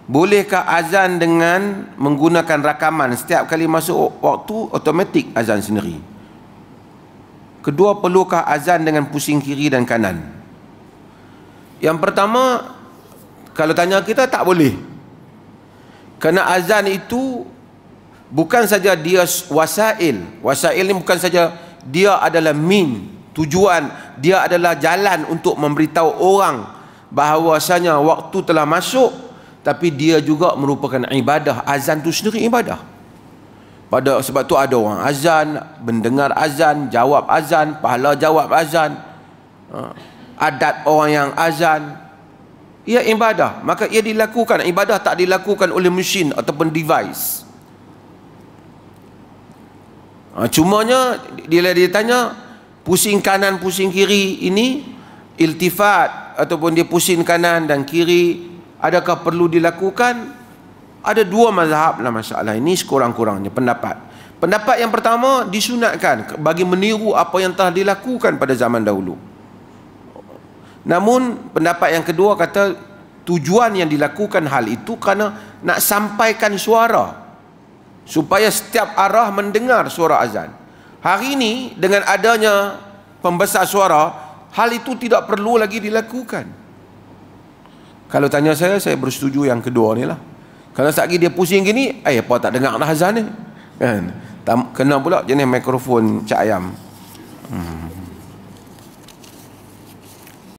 Bolehkah azan dengan menggunakan rakaman? Setiap kali masuk waktu, automatik azan sendiri. Kedua, perlukah azan dengan pusing kiri dan kanan? Yang pertama, kalau tanya kita, tak boleh. Kerana azan itu bukan saja dia wasail. Wasail ni bukan saja dia adalah tujuan, dia adalah jalan untuk memberitahu orang bahawasanya waktu telah masuk, tapi dia juga merupakan ibadah. Azan tu sendiri ibadah. Sebab tu ada orang azan, mendengar azan, jawab azan, pahala jawab azan, adat orang yang azan, ia ibadah. Maka ia dilakukan. Ibadah tak dilakukan oleh mesin ataupun device. Cumanya dia tanya, pusing kanan pusing kiri ini, iltifat ataupun dia pusing kanan dan kiri, adakah perlu dilakukan? Ada dua mazhab dalam masalah ini sekurang-kurangnya pendapat. Pendapat yang pertama, disunatkan bagi meniru apa yang telah dilakukan pada zaman dahulu. Namun pendapat yang kedua kata tujuan yang dilakukan hal itu kerana nak sampaikan suara supaya setiap arah mendengar suara azan. Hari ini dengan adanya pembesar suara, hal itu tidak perlu lagi dilakukan. Kalau tanya saya bersetuju yang kedua ni lah. Kalau sekali dia pusing gini, apa tak dengar dah azan ni? Kan? Kena pula jenis mikrofon cak ayam.